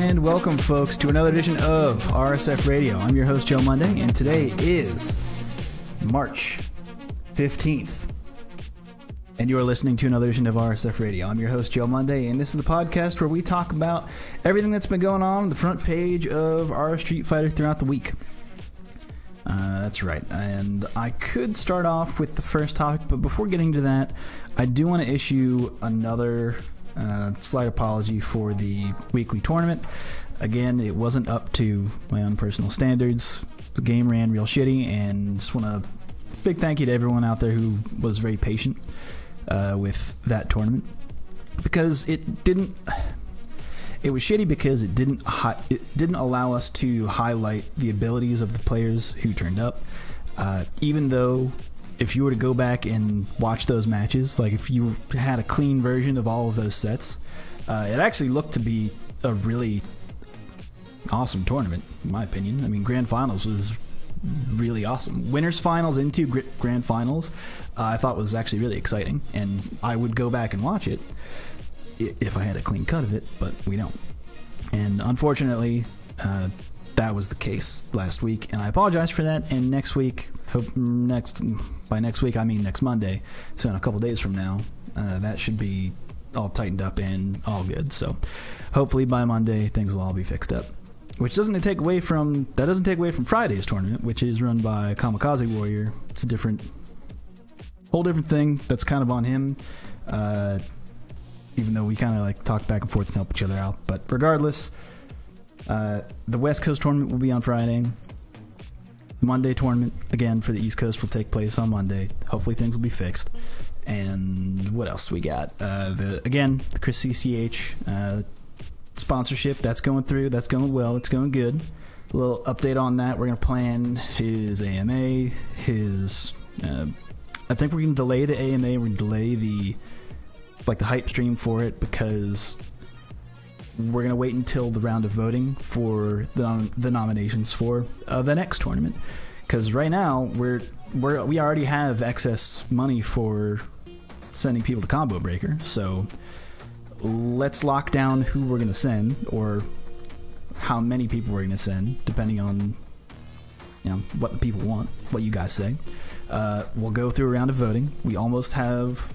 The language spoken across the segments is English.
And welcome, folks, to another edition of RSF Radio. I'm your host, Joe Monday, and today is March 15th. And you are listening to another edition of RSF Radio. I'm your host, Joe Monday, and this is the podcast where we talk about everything that's been going on the front page of our Street Fighter throughout the week. That's right. And I could start off with the first topic, but before getting to that, I do want to issue another slight apology for the weekly tournament. Again, it wasn't up to my own personal standards. The game ran real shitty, and just want a big thank you to everyone out there who was very patient with that tournament, because it didn't. It was shitty because it didn't allow us to highlight the abilities of the players who turned up. Even though, if you were to go back and watch those matches, like if you had a clean version of all of those sets, it actually looked to be a really awesome tournament, in my opinion. I mean, Grand Finals was really awesome. Winners Finals into Grand Finals, I thought was actually really exciting, and I would go back and watch it if I had a clean cut of it, but we don't. And unfortunately, that was the case last week, and I apologize for that. And next week, by next week I mean next Monday, so in a couple days from now, that should be all tightened up and all good. So hopefully by Monday things will all be fixed up. Which doesn't take away from Friday's tournament, which is run by Kamikaze Warrior. It's a whole different thing that's kind of on him. Even though we kind of like talk back and forth and help each other out. But regardless, the West Coast tournament will be on Friday. The Monday tournament, again, for the East Coast will take place on Monday. Hopefully things will be fixed. And what else we got? The Chris CCH sponsorship, that's going through. That's going well. It's going good. A little update on that. We're going to plan his AMA. I think we're going to delay the AMA. We're going to delay the hype stream for it, because we're going to wait until the round of voting for the nominations for the next tournament, because right now we already have excess money for sending people to Combo Breaker, so let's lock down who we're going to send, or how many people we're going to send, depending on what the people want, what you guys say. We'll go through a round of voting. We almost have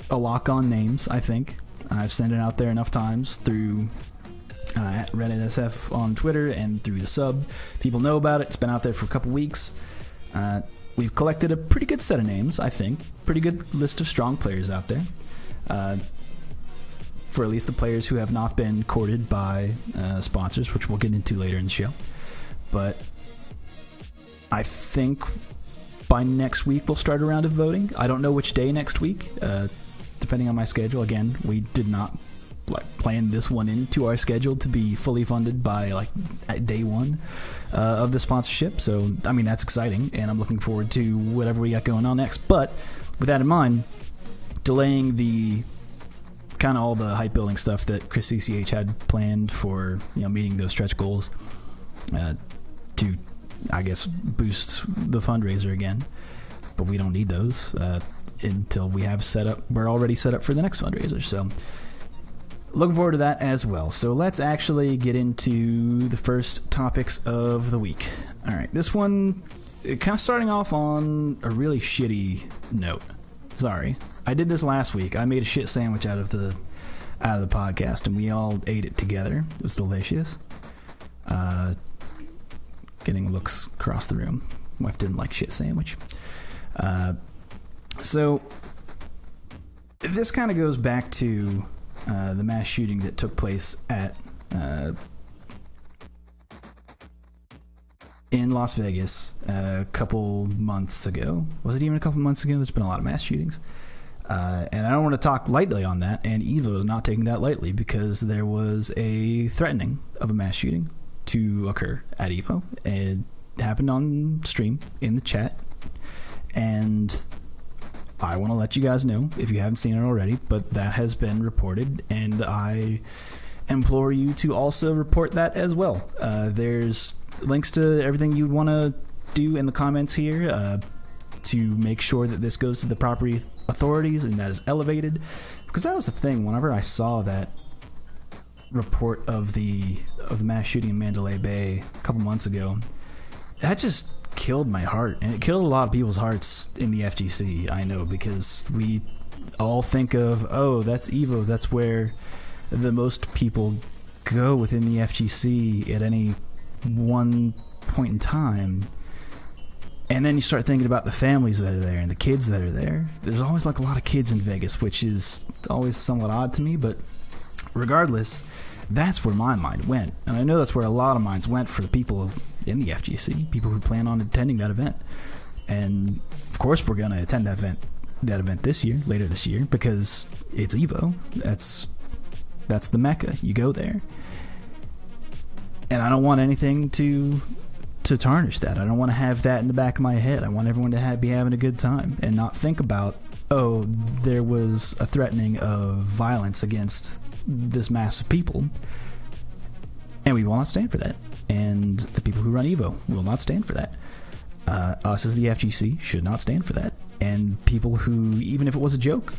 a lock on names, I think. I've sent it out there enough times through at Reddit SF on Twitter and through the sub. People know about it. It's been out there for a couple weeks. We've collected a pretty good set of names, I think. Pretty good list of strong players out there. For at least the players who have not been courted by sponsors, which we'll get into later in the show. But I think by next week we'll start a round of voting. I don't know which day next week, depending on my schedule. Again, we did not plan this one into our schedule to be fully funded by at day one of the sponsorship. So I mean, that's exciting, and I'm looking forward to whatever we got going on next. But with that in mind, delaying the kind of all the hype building stuff that Chris CCH had planned for meeting those stretch goals to, I guess, boost the fundraiser again. But we don't need those until we have set up. We're already set up for the next fundraiser, so looking forward to that as well. So let's actually get into the first topics of the week. All right, this one kind of starting off on a really shitty note. Sorry, I did this last week. I made a shit sandwich out of the podcast, and we all ate it together. It was delicious. Getting looks across the room. Wife didn't like shit sandwich. So this kind of goes back to the mass shooting that took place in Las Vegas a couple months ago. Was it even a couple months ago? There's been a lot of mass shootings. And I don't want to talk lightly on that, and Evo is not taking that lightly, because there was a threatening of a mass shooting to occur at Evo. It happened on stream in the chat, and I want to let you guys know, if you haven't seen it already, but that has been reported, and I implore you to also report that as well. There's links to everything you'd want to do in the comments here to make sure that this goes to the proper authorities and that is elevated, because that was the thing. Whenever I saw that report of the mass shooting in Mandalay Bay a couple months ago, that just killed my heart, and it killed a lot of people's hearts in the FGC. I know, because we all think of, oh, that's Evo, that's where the most people go within the FGC at any one point in time. And then you start thinking about the families that are there and the kids that are there. There's always like a lot of kids in Vegas, which is always somewhat odd to me, but regardless, that's where my mind went. And I know that's where a lot of minds went for the people in the FGC, people who plan on attending that event. And of course we're going to attend that event this year, later this year, because it's Evo. That's the Mecca. You go there. And I don't want anything to tarnish that. I don't want to have that in the back of my head. I want everyone to be having a good time and not think about, oh, there was a threatening of violence against this mass of people, and we will not stand for that. And the people who run Evo will not stand for that. Us as the FGC should not stand for that. And people who, even if it was a joke,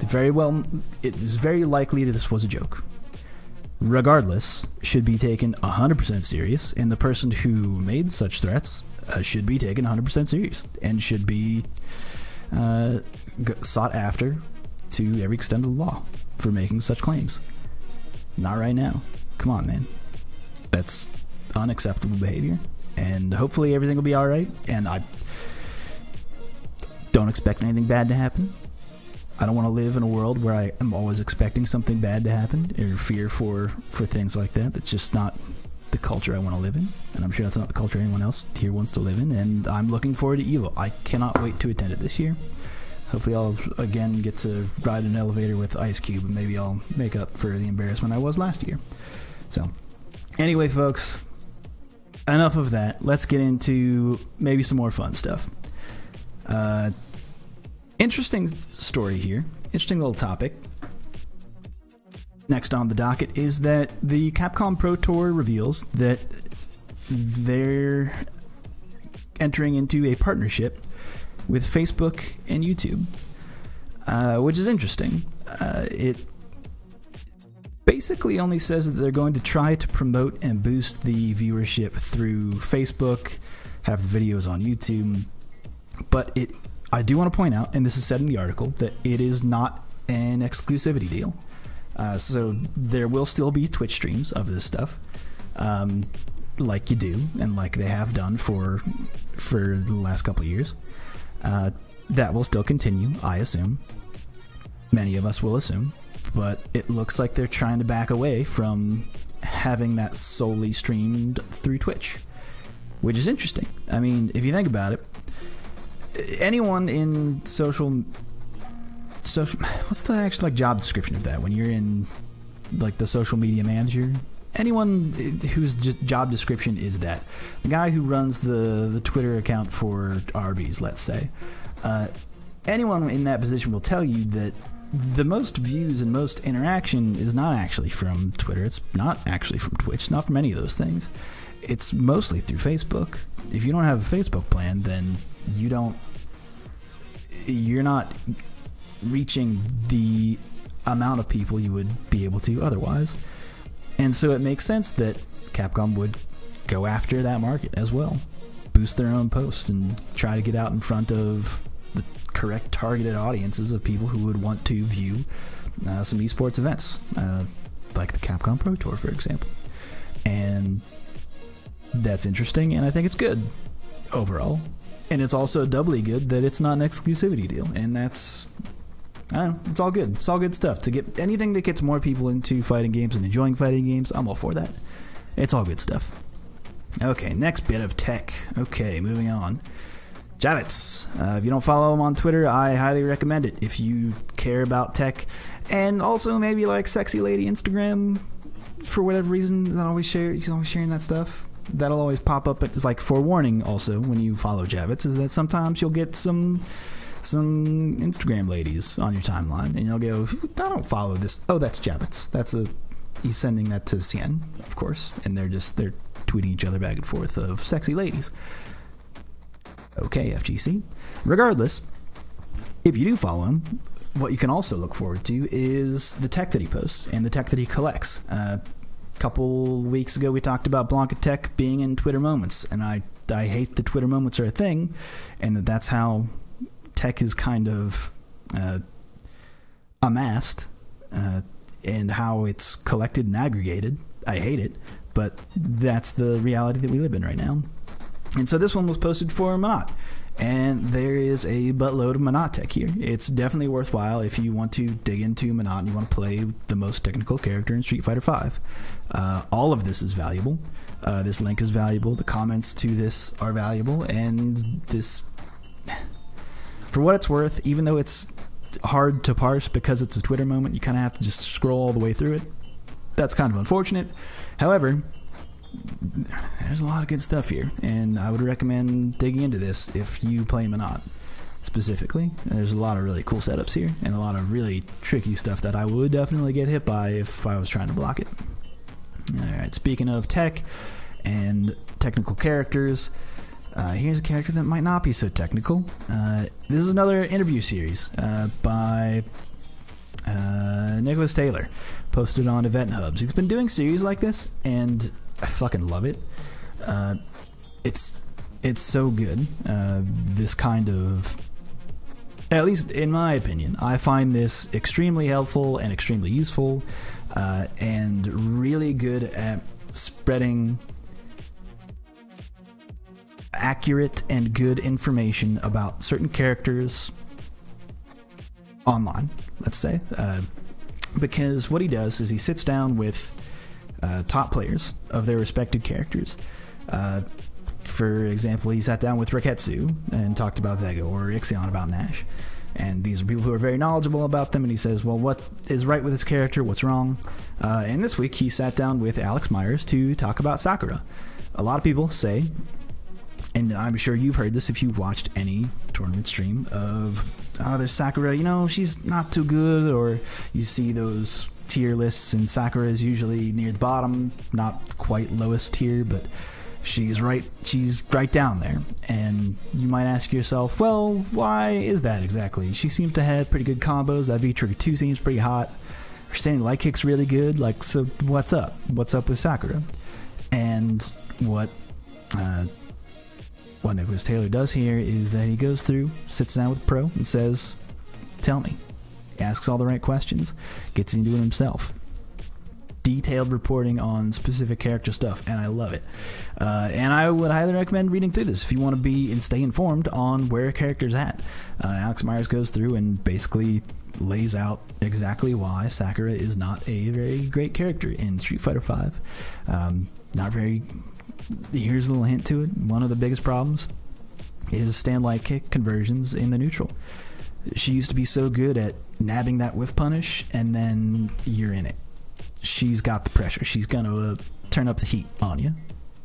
it is very likely that this was a joke, regardless, should be taken 100% serious, and the person who made such threats should be taken 100% serious and should be sought after to every extent of the law for making such claims. Not right now. Come on, man. That's unacceptable behavior, and hopefully everything will be alright, and I don't expect anything bad to happen. I don't want to live in a world where I am always expecting something bad to happen or fear for things like that. That's just not the culture I want to live in, and I'm sure that's not the culture anyone else here wants to live in, and I'm looking forward to Evo. I cannot wait to attend it this year. Hopefully I'll again get to ride an elevator with Ice Cube, and maybe I'll make up for the embarrassment I was last year. So, anyway, folks, enough of that. Let's get into maybe some more fun stuff. Interesting story here. Interesting little topic. Next on the docket is that the Capcom Pro Tour reveals that they're entering into a partnership with Facebook and YouTube, which is interesting. It basically only says that they're going to try to promote and boost the viewership through Facebook, have the videos on YouTube, but I do want to point out, and this is said in the article, that it is not an exclusivity deal. So there will still be Twitch streams of this stuff, like you do, and like they have done for the last couple of years. That will still continue, I assume. Many of us will assume. But it looks like they're trying to back away from having that solely streamed through Twitch, which is interesting. I mean, if you think about it, anyone in social what's the actual like job description of that when you're in like the social media manager? Anyone whose just job description is that, the guy who runs the Twitter account for Arby's, let's say, anyone in that position will tell you that the most views and most interaction is not actually from Twitter. It's not actually from Twitch, not from any of those things. It's mostly through Facebook. If you don't have a Facebook plan, then you're not reaching the amount of people you would be able to otherwise. And so it makes sense that Capcom would go after that market as well, boost their own posts and try to get out in front of the correct targeted audiences of people who would want to view some esports events, like the Capcom Pro Tour, for example. And that's interesting, and I think it's good overall. And it's also doubly good that it's not an exclusivity deal, and that's, I don't know, it's all good. It's all good stuff. To get anything that gets more people into fighting games and enjoying fighting games, I'm all for that. It's all good stuff. Okay, next bit of tech. Okay, moving on. Javits. If you don't follow him on Twitter, I highly recommend it if you care about tech, and also maybe like sexy lady Instagram for whatever reason. He's always sharing that stuff. That'll always pop up. It's like forewarning also when you follow Javits, is that sometimes you'll get some Instagram ladies on your timeline, and you'll go, I don't follow this. Oh, that's Javits. He's sending that to Cien, of course, and they're tweeting each other back and forth of sexy ladies. Okay, FGC. Regardless, if you do follow him, what you can also look forward to is the tech that he posts and the tech that he collects. A couple weeks ago, we talked about Blanca Tech being in Twitter Moments, and I hate that Twitter Moments are a thing, and that's how tech is kind of amassed, and how it's collected and aggregated. I hate it, but that's the reality that we live in right now. And so this one was posted for Monat, and there is a buttload of Monat tech here. It's definitely worthwhile if you want to dig into Monat and you want to play the most technical character in Street Fighter V. All of this is valuable. This link is valuable. The comments to this are valuable, and this, for what it's worth, even though it's hard to parse because it's a Twitter moment, you kind of have to just scroll all the way through it. That's kind of unfortunate. However, there's a lot of good stuff here, and I would recommend digging into this if you play Monat specifically. There's a lot of really cool setups here, and a lot of really tricky stuff that I would definitely get hit by if I was trying to block it. Alright, speaking of tech and technical characters, here's a character that might not be so technical. This is another interview series by Nicholas Taylor, posted on Event Hubs. He's been doing series like this, and I fucking love it. It's so good. This kind of, at least in my opinion, I find this extremely helpful and extremely useful, and really good at spreading accurate and good information about certain characters online, let's say. Because what he does is he sits down with top players of their respected characters. For example, he sat down with Riketsu and talked about Vega, or Ixion about Nash. And these are people who are very knowledgeable about them, and he says, well, what is right with this character, what's wrong? And this week he sat down with Alex Myers to talk about Sakura. A lot of people say, and I'm sure you've heard this if you've watched any tournament stream, of, oh, there's Sakura, you know, she's not too good, or you see those tier lists, and Sakura is usually near the bottom, not quite lowest tier, but she's right down there. And you might ask yourself, well, why is that exactly? She seems to have pretty good combos. That V-Trigger 2 seems pretty hot. Her standing light kick's really good. Like, so what's up? What's up with Sakura? And what Nicholas Taylor does here is that he goes through, sits down with the pro, and says, tell me. He asks all the right questions, gets into it himself. Detailed reporting on specific character stuff, and I love it. And I would highly recommend reading through this if you want to be and stay informed on where a character's at. Alex Myers goes through and basically lays out exactly why Sakura is not a very great character in Street Fighter V. Not very. Here's a little hint to it. One of the biggest problems is stand light kick conversions in the neutral. She used to be so good at nabbing that whiff punish, and then you're in it. She's got the pressure. She's going to turn up the heat on you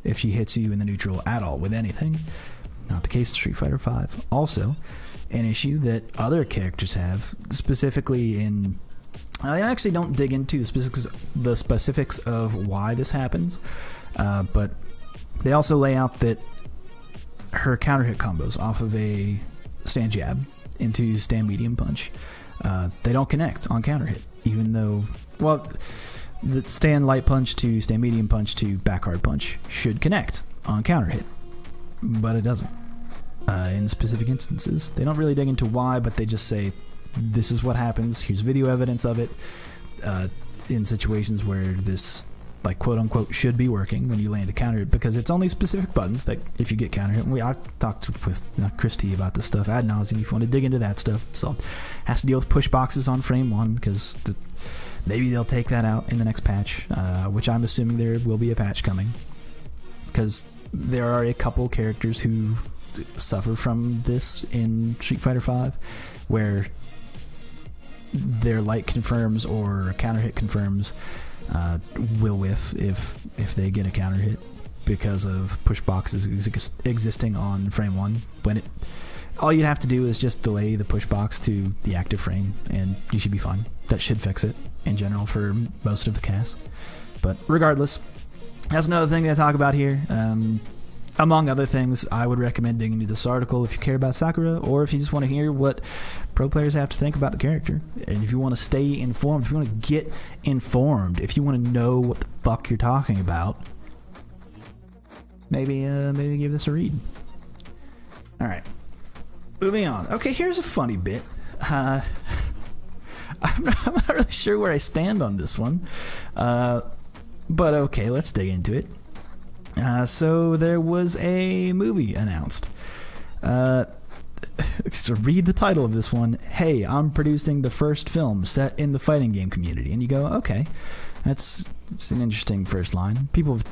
if she hits you in the neutral at all with anything. Not the case in Street Fighter V. Also, an issue that other characters have, specifically in... I actually don't dig into the specifics of why this happens, but they also lay out that her counter hit combos off of a stand jab into stand medium punch, they don't connect on counter hit, even though, well, the stand light punch to stand medium punch to back hard punch should connect on counter hit, but it doesn't. In specific instances, they don't really dig into why, but they just say this is what happens. Here's video evidence of it. In situations where this, like, quote unquote, should be working when you land a counter hit, because it's only specific buttons that if you get counter hit. I've talked with Chris T about this stuff ad nauseum. If you want to dig into that stuff, so has to deal with push boxes on frame 1, because maybe they'll take that out in the next patch, which I'm assuming there will be a patch coming, because there are a couple characters who suffer from this in Street Fighter V, where their light confirms or counter hit confirms will whiff if they get a counter hit because of push boxes existing on frame 1. When all you'd have to do is just delay the push box to the active frame, and you should be fine. That should fix it in general for most of the cast. But regardless, that's another thing that I talk about here. among other things, I would recommend digging into this article if you care about Sakura, or if you just want to hear what pro players have to think about the character. And if you want to stay informed, if you want to get informed, if you want to know what the fuck you're talking about, maybe give this a read. All right, moving on. Okay, here's a funny bit. I'm not really sure where I stand on this one, but okay, let's dig into it. So there was a movie announced. So read the title of this one. Hey, I'm producing the first film set in the fighting game community. And you go, okay, it's an interesting first line. People have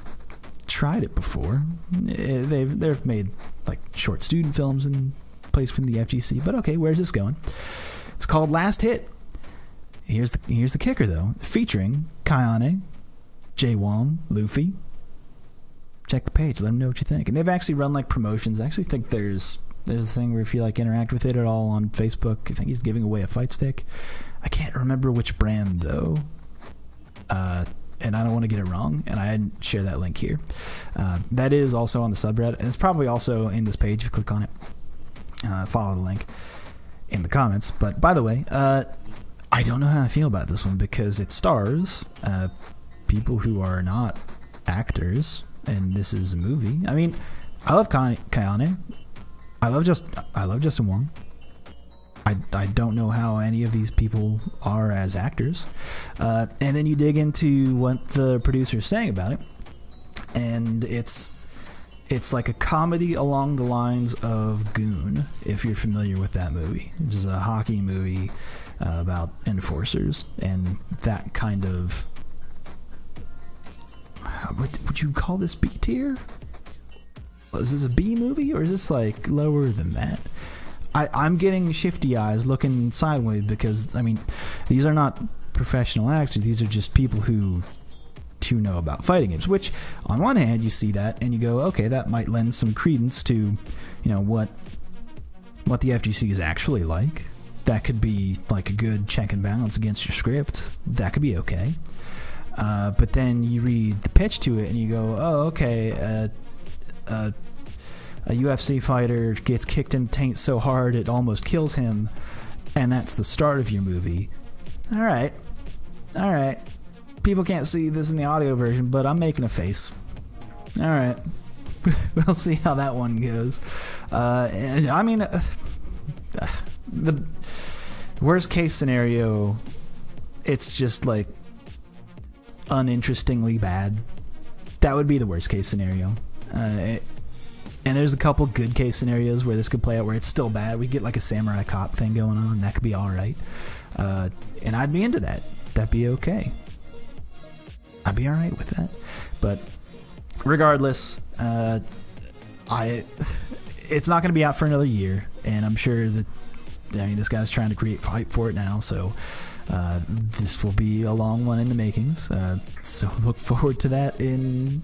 tried it before. They've made like short student films and plays from the FGC. But okay, where's this going? It's called Last Hit. Here's the kicker though, featuring Kayane, Jaewon, Luffy. Check the page, let them know what you think. And they've actually run like promotions. I actually think there's a thing where if you like interact with it at all on Facebook, I think he's giving away a fight stick. I can't remember which brand though, and I don't want to get it wrong, and I didn't share that link here. That is also on the subreddit, and it's probably also in this page if you click on it. Follow the link in the comments. But by the way, I don't know how I feel about this one because it stars people who are not actors. And this is a movie. I mean, I love Kayane. I love Justin Wong. I don't know how any of these people are as actors. And then you dig into what the producer's saying about it, and it's like a comedy along the lines of Goon, if you're familiar with that movie, which is a hockey movie about enforcers and that kind of. Would you call this B tier? Is this a B movie, or is this like lower than that? I'm getting shifty eyes looking sideways because, I mean, these are not professional actors. These are just people who know about fighting games, which on one hand you see that and you go, okay, that might lend some credence to, you know, what the FGC is actually like. That could be like a good check and balance against your script. That could be okay. But then you read the pitch to it and you go, oh, okay, a UFC fighter gets kicked in the taint so hard it almost kills him, and that's the start of your movie. All right. People can't see this in the audio version, but I'm making a face. All right. We'll see how that one goes. And I mean, the worst case scenario, it's just like uninterestingly bad. That would be the worst case scenario. And there's a couple good case scenarios where this could play out where it's still bad. We get like a samurai cop thing going on. That could be alright. And I'd be into that. That'd be okay. I'd be alright with that. But regardless, it's not going to be out for another year. And I'm sure that, I mean, this guy's trying to create hype for it now. So this will be a long one in the makings. So look forward to that in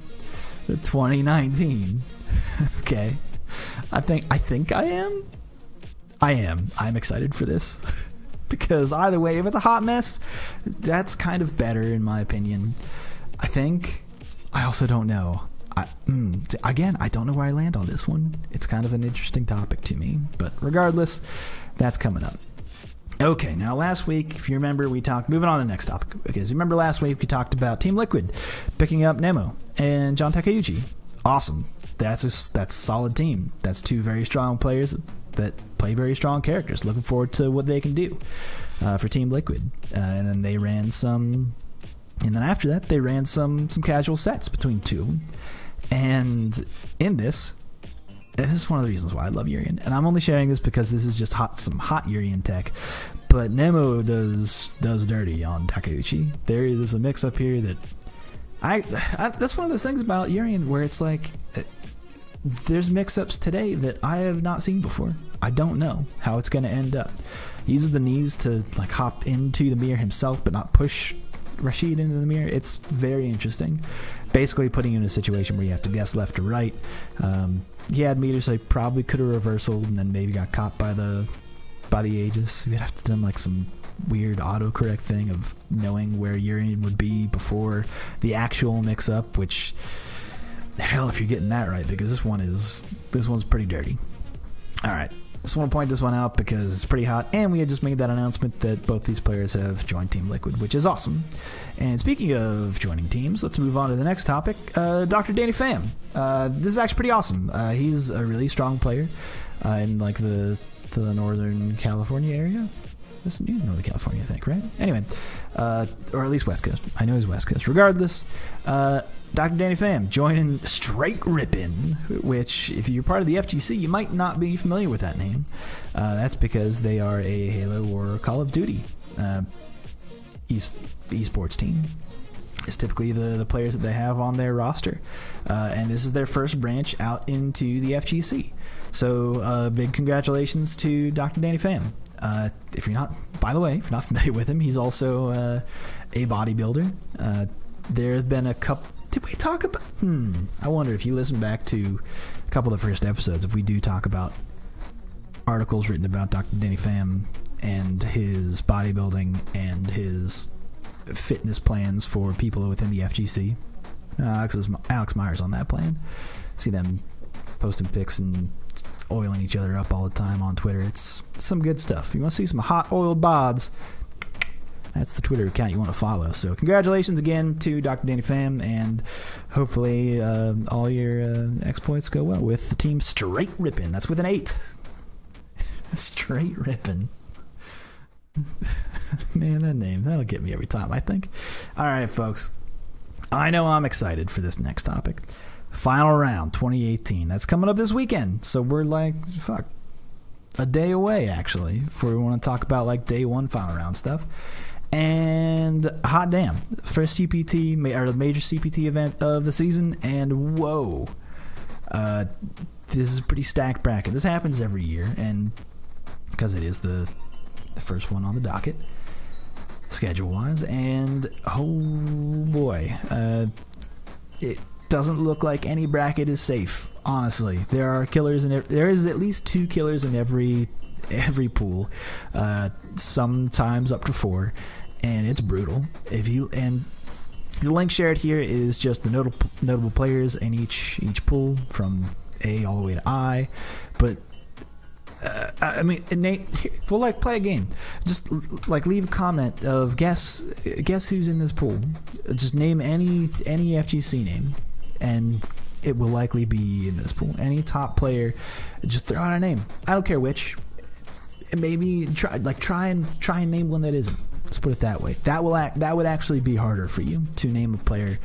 2019. Okay. I think I am. I'm excited for this. Because either way, if it's a hot mess, that's kind of better in my opinion. I also don't know. Again, I don't know where I land on this one. It's kind of an interesting topic to me. But regardless, that's coming up. Okay, now last week, if you remember, we talked, moving on to the next topic, because remember last week we talked about Team Liquid picking up Nemo and John Takeuchi. Awesome. That's a solid team. That's two very strong players that play very strong characters. Looking forward to what they can do for Team Liquid. And then they ran some, and then after that, they ran some casual sets between two of them. And in this is one of the reasons why I love Urian. And I'm only sharing this because this is just some hot Urian tech. But Nemo does dirty on Takeuchi. There is a mix up here that that's one of those things about Urian where it's like there's mix-ups today that I have not seen before. I don't know how it's going to end up. He uses the knees to like hop into the mirror himself but not push Rashid into the mirror. It's very interesting. Basically putting you in a situation where you have to guess left or right. He had meters so he probably could have reversaled and then maybe got caught by the Aegis. You'd have to done like some weird autocorrect thing of knowing where Urian would be before the actual mix-up, which hell if you're getting that right, because this one's pretty dirty. All right. Just want to point this one out because it's pretty hot, and we had just made that announcement that both these players have joined Team Liquid, which is awesome. And speaking of joining teams, let's move on to the next topic. Dr. Danny Pham. This is actually pretty awesome. He's a really strong player in like the Northern California area. He's Northern California, I think, right? Anyway, or at least West Coast. I know he's West Coast. Regardless, Dr. Danny Pham joining Straight Rippin', which, if you're part of the FGC, you might not be familiar with that name. That's because they are a Halo or Call of Duty esports team. It's typically the players that they have on their roster. And this is their first branch out into the FGC. So big congratulations to Dr. Danny Pham. If you're not familiar with him, he's also a bodybuilder. There's been a couple. Did we talk about? I wonder if you listen back to a couple of the first episodes, if we do talk about articles written about Dr. Danny Pham and his bodybuilding and his fitness plans for people within the FGC. Alex Myers on that plan. See them posting pics and oiling each other up all the time on Twitter. It's some good stuff. You want to see some hot oiled bods, that's the Twitter account you want to follow. So congratulations again to Dr. Danny Pham, and hopefully all your exploits go well with the team Straight Rippin'. That's with an 8. Straight Rippin'. Man, that name, that'll get me every time, I think. Alright, folks. I know I'm excited for this next topic. Final round 2018. That's coming up this weekend. So we're like, a day away, actually, before we want to talk about like day one final round stuff. And hot damn, first CPT, or the major CPT event of the season, and whoa, this is a pretty stacked bracket. This happens every year, and because it is the first one on the docket, schedule-wise, and oh boy, it doesn't look like any bracket is safe. Honestly, there are killers in there is at least 2 killers in every pool, sometimes up to 4, and it's brutal. The link shared here is just the notable players in each pool from A all the way to I. But I mean, Nate, we'll like play a game. Just like leave a comment of guess who's in this pool. Just name any FGC name, and it will likely be in this pool. Any top player, just throw out a name. I don't care which. Maybe try and name one that isn't. Let's put it that way. That would actually be harder for you to name a player,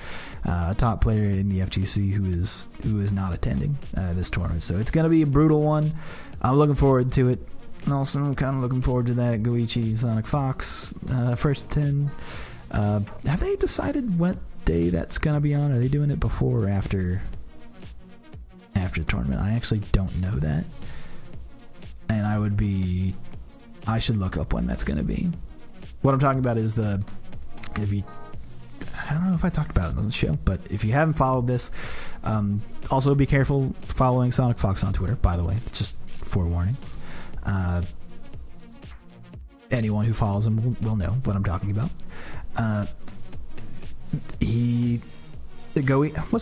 a top player in the FGC who is not attending this tournament. So it's gonna be a brutal one. I'm looking forward to it. And also, I'm kind of looking forward to that Goichi Sonic Fox first 10. Have they decided what day that's gonna be on? Are they doing it before or after the tournament? I actually don't know that. And I should look up when that's going to be. What I'm talking about is I don't know if I talked about it on the show, but if you haven't followed this, also be careful following Sonic Fox on Twitter, by the way, just forewarning. Anyone who follows him will know what I'm talking about. Was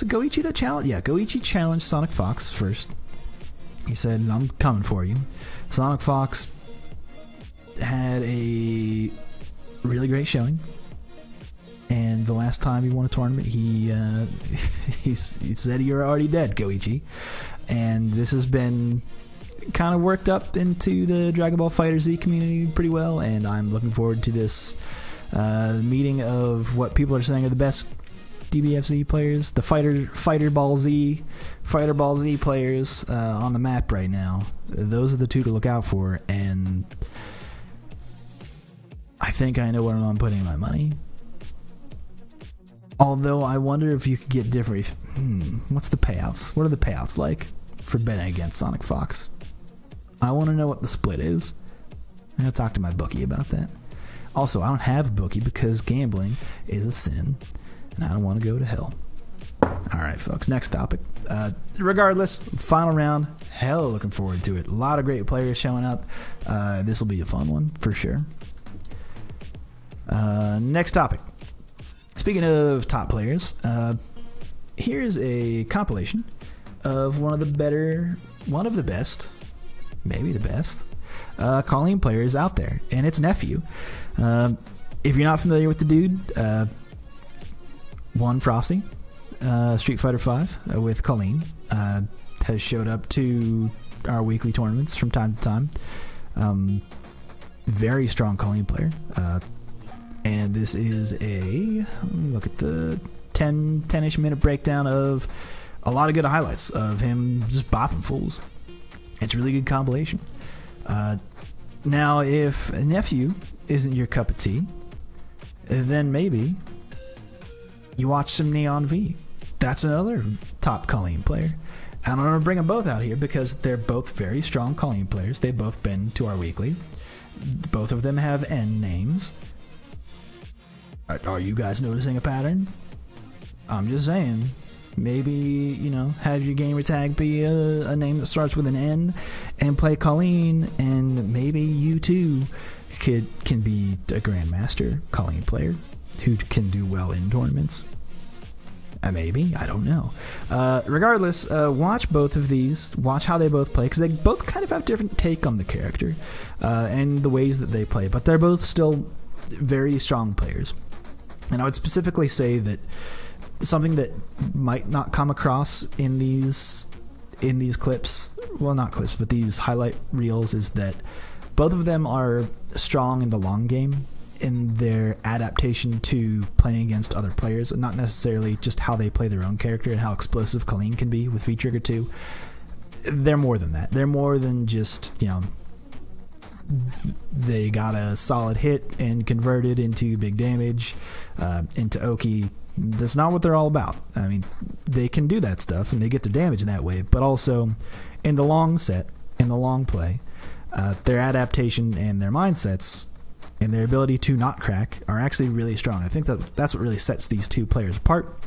it Goichi that challenged? Yeah, Goichi challenged Sonic Fox first. He said, I'm coming for you. Sonic Fox had a really great showing, and the last time he won a tournament, he said, you're already dead, Goichi. And this has been kind of worked up into the Dragon Ball FighterZ community pretty well, and I'm looking forward to this meeting of what people are saying are the best DBFZ players, the Fighter Ball Z players on the map right now. Those are the 2 to look out for, and I think I know where I'm putting my money. Although I wonder if you could get different. What's the payouts? What are the payouts like for betting against Sonic Fox? I want to know what the split is. I'm gonna talk to my bookie about that. Also, I don't have a bookie because gambling is a sin, and I don't want to go to hell. Alright, folks, next topic. Regardless, final round. Hell, looking forward to it. A lot of great players showing up. This will be a fun one, for sure. Next topic. Speaking of top players, here's a compilation of one of the best, maybe the best, Colleen players out there, and it's Nephew. If you're not familiar with the dude, one Frosty, Street Fighter V with Colleen, has showed up to our weekly tournaments from time to time. Very strong Colleen player. And this is let me look at the 10-ish minute breakdown of a lot of good highlights of him just bopping fools. It's a really good compilation. Now, if Nephew isn't your cup of tea, then maybe you watch some Neon V. That's another top Colleen player. And I'm going to bring them both out here because they're both very strong Colleen players. They've both been to our weekly. Both of them have N names. Are you guys noticing a pattern? I'm just saying. Maybe, have your gamer tag be a name that starts with an N and play Colleen, and maybe you too can be a Grandmaster Colleen player who can do well in tournaments. Maybe, I don't know. Regardless, watch both of these. Watch how they both play, because they both kind of have different take on the character and the ways that they play, but they're both still very strong players. And I would specifically say that something that might not come across in these clips, well, not clips, but these highlight reels, is that both of them are strong in the long game in their adaptation to playing against other players, and not necessarily just how they play their own character and how explosive Colleen can be with V-Trigger 2. They're more than that. They're more than just, they got a solid hit and converted into big damage, into Oki. That's not what they're all about. I mean, they can do that stuff and they get their damage in that way, but also in the long set, in the long play, their adaptation and their mindsets and their ability to not crack are actually really strong. I think that's what really sets these two players apart.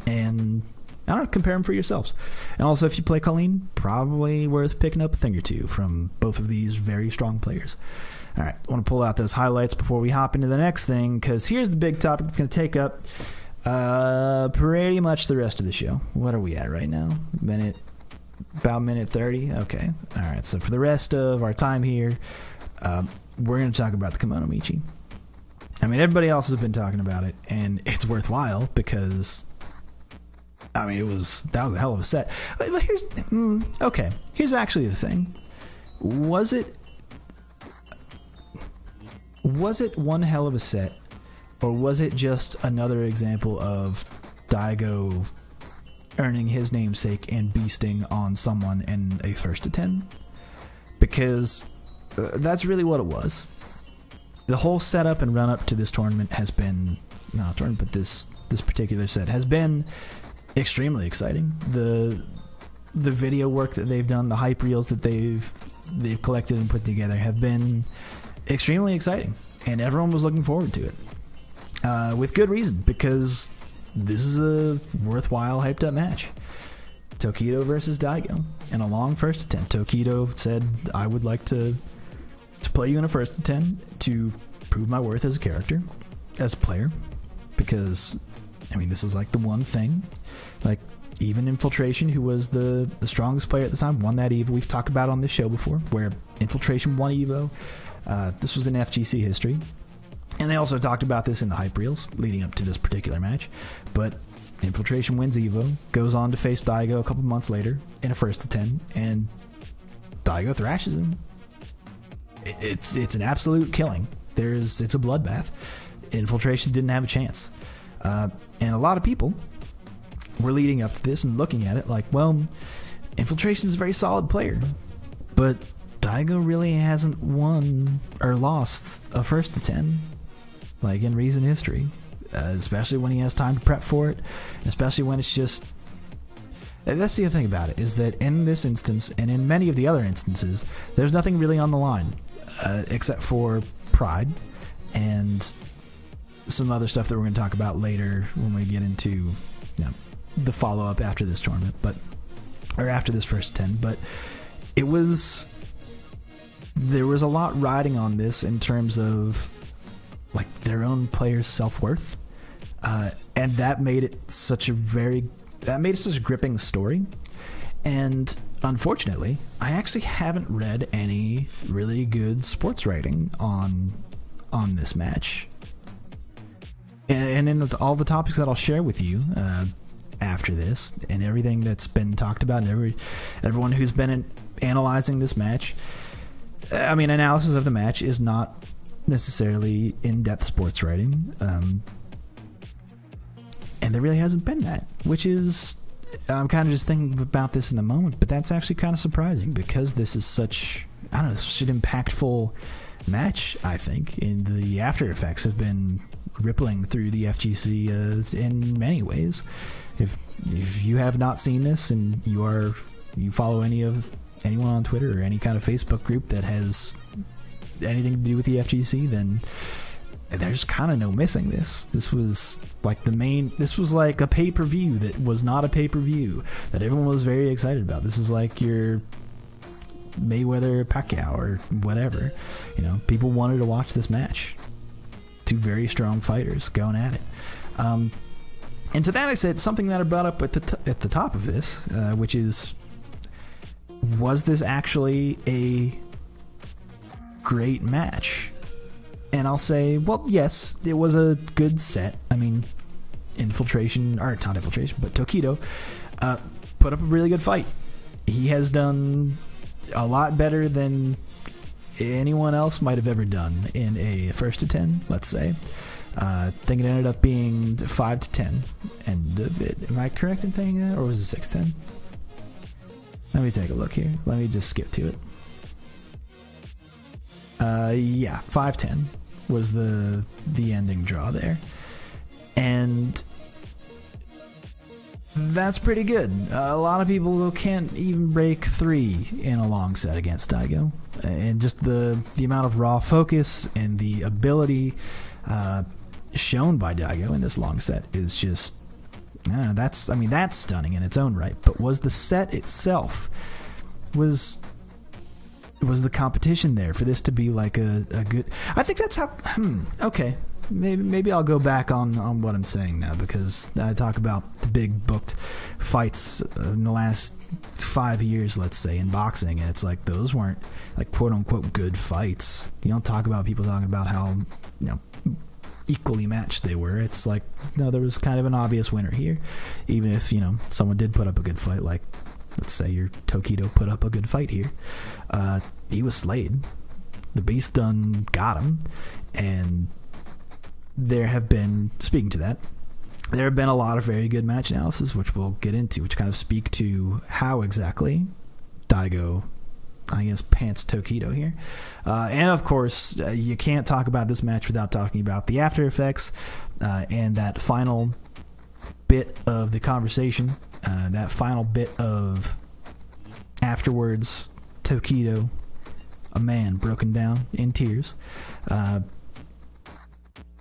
And I don't know, compare them for yourselves. And also, if you play Colleen, probably worth picking up a thing or two from both of these very strong players. All right, I want to pull out those highlights before we hop into the next thing, because here's the big topic that's going to take up pretty much the rest of the show. What are we at right now? About minute 30? Okay. All right, so for the rest of our time here, we're going to talk about the Kimono Michi. I mean, everybody else has been talking about it, and it's worthwhile because, I mean, that was a hell of a set. But here's actually the thing. Was it one hell of a set, or was it just another example of Daigo earning his namesake and beasting on someone in a first to 10? Because that's really what it was. The whole setup and run up to this tournament has been, but this particular set has been extremely exciting. The video work that they've done, the hype reels that they've collected and put together have been extremely exciting, and everyone was looking forward to it, with good reason, because this is a worthwhile hyped up match. Tokido versus Daigo in a long first to 10. Tokido said, I would like to play you in a first to 10 to prove my worth as a character, as a player, because I mean, this is like the one thing, like even Infiltration, who was the strongest player at the time, won that EVO. We've talked about on this show before, where Infiltration won EVO. This was in FGC history, and they also talked about this in the hype reels leading up to this particular match. But Infiltration wins EVO, goes on to face Daigo a couple months later in a first to 10, and Daigo thrashes him. It's an absolute killing. It's a bloodbath. Infiltration didn't have a chance. And a lot of people were leading up to this and looking at it like, well, Infiltration's a very solid player, but Daigo really hasn't won or lost a first to 10 like in recent history, especially when he has time to prep for it, especially when it's just... That's the other thing about it, is that in this instance, and in many of the other instances, there's nothing really on the line, except for pride and some other stuff that we're going to talk about later when we get into the follow-up after this tournament, or after this first 10. But there was a lot riding on this in terms of like their own players' self-worth, and that made it such a very that made it such a gripping story. And unfortunately, I actually haven't read any really good sports writing on this match. And in all the topics that I'll share with you after this, and everything that's been talked about, and everyone who's been analyzing this match, I mean, analysis of the match is not necessarily in-depth sports writing, and there really hasn't been that, which is... I'm kind of just thinking about this in the moment, but that's actually kind of surprising because this is such, I don't know, such an impactful match, I think, and the after effects have been rippling through the FGC in many ways. If you have not seen this and you follow anyone on Twitter or any kind of Facebook group that has anything to do with the FGC, then there's kind of no missing this. This was like this was like a pay-per-view that was not a pay-per-view that everyone was very excited about. This is like your Mayweather Pacquiao or whatever. You know, people wanted to watch this match. Two very strong fighters going at it. And to that I said something that I brought up at the top of this, which is, was this actually a great match? And I'll say, well, yes, it was a good set. I mean, Tokido put up a really good fight. He has done a lot better than anyone else might have ever done in a 1st to 10, let's say. I think it ended up being 5 to 10 end of it. Am I correct in thinking that? Or was it 6-10? Let me take a look here. Let me just skip to it. Yeah, 5-10 was the ending draw there. And that's pretty good. A lot of people can't even break 3 in a long set against Daigo. And just the amount of raw focus and the ability shown by Daigo in this long set is just, that's stunning in its own right. But was the set itself, was the competition there for this to be like a good... I think that's how... okay. Maybe I'll go back on what I'm saying now, because I talk about the big booked fights in the last 5 years, let's say, in boxing, and it's like those weren't like quote-unquote good fights. You don't talk about people talking about how, equally matched they were. It's like, no, there was kind of an obvious winner here, even if, someone did put up a good fight, like, let's say your Tokido put up a good fight here. He was slayed. The Beast done got him. And there have been, speaking to that, there have been a lot of very good match analysis, which we'll get into, which kind of speak to how exactly Daigo, I guess, pants Tokido here. And of course, you can't talk about this match without talking about the after effects and that final bit of the conversation, that final bit of afterwards, Tokido, a man broken down in tears,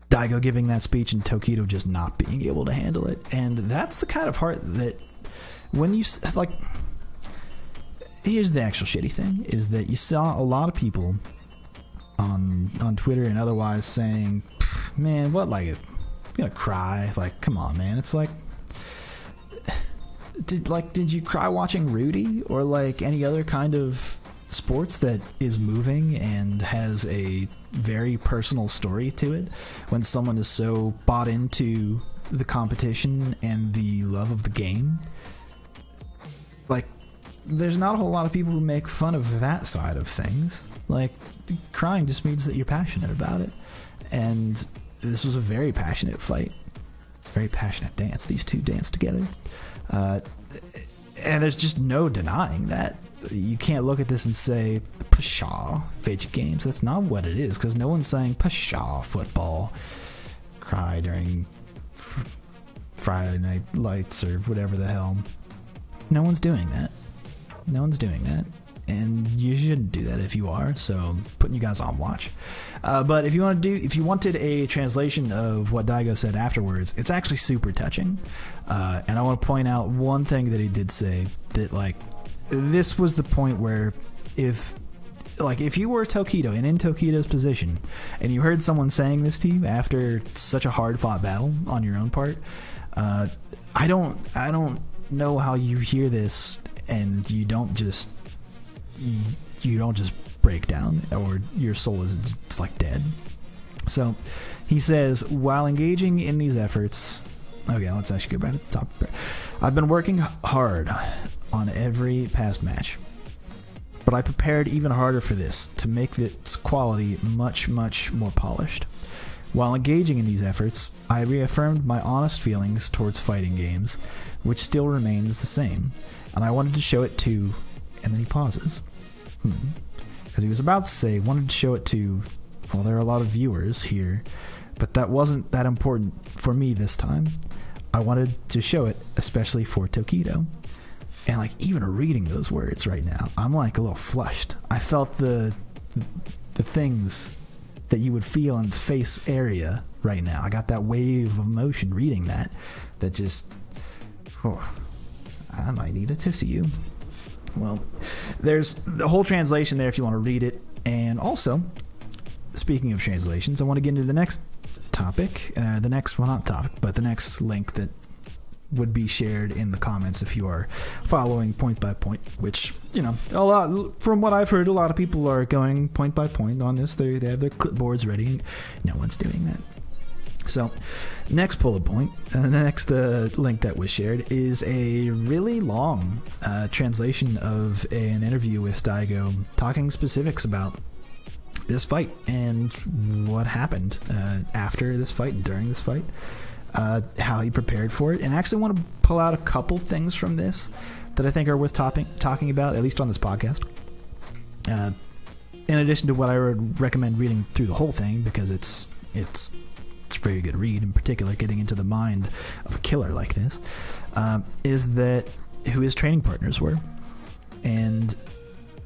Daigo giving that speech and Tokido just not being able to handle it. And that's the kind of heart that when you, like, here's the actual shitty thing, is that you saw a lot of people on Twitter and otherwise saying, man, what, like, you're gonna cry, like, come on, man. It's like, did you cry watching Rudy or like any other kind of sports that is moving and has a very personal story to it, when someone is so bought into the competition and the love of the game? Like, there's not a whole lot of people who make fun of that side of things. Like, crying just means that you're passionate about it, and this was a very passionate fight. It's a very passionate dance. These two danced together, and there's just no denying that. You can't look at this and say, pshaw, fidget games. That's not what it is, because no one's saying, pshaw, football, cry during Friday Night Lights or whatever the hell. No one's doing that. No one's doing that. And you shouldn't do that if you are, so I'm putting you guys on watch. But if you wanted a translation of what Daigo said afterwards, it's actually super touching. And I want to point out one thing that he did say, that, like, this was the point where if you were Tokido and in Tokido's position, and you heard someone saying this to you after such a hard fought battle on your own part, I don't know how you hear this and you don't just break down, or your soul is just like dead. So he says, while engaging in these efforts, okay, let's actually go back to the top. I've been working hard on every past match, but I prepared even harder for this to make its quality much, much more polished. While engaging in these efforts, I reaffirmed my honest feelings towards fighting games, which still remains the same, and I wanted to show it to, and then he pauses. Because he was about to say, wanted to show it to, well, there are a lot of viewers here, but that wasn't that important for me this time. I wanted to show it, especially for Tokido. And like, even reading those words right now, I'm like a little flushed. I felt the things that you would feel in the face area right now. I got that wave of emotion reading that just, I might need a tissue. Well, there's the whole translation there if you want to read it. And also, speaking of translations, I want to get into the next topic, the next link that would be shared in the comments if you are following point by point, which, you know, a lot, from what I've heard, a lot of people are going point by point on this. They have their clipboards ready, and no one's doing that. So, next bullet point, the next link that was shared is a really long translation of an interview with Daigo, talking specifics about this fight and what happened after this fight and during this fight, how he prepared for it. And I actually want to pull out a couple things from this that I think are worth talking about, at least on this podcast. In addition to what I would recommend reading through the whole thing, because it's a very good read, in particular getting into the mind of a killer like this, is that who his training partners were and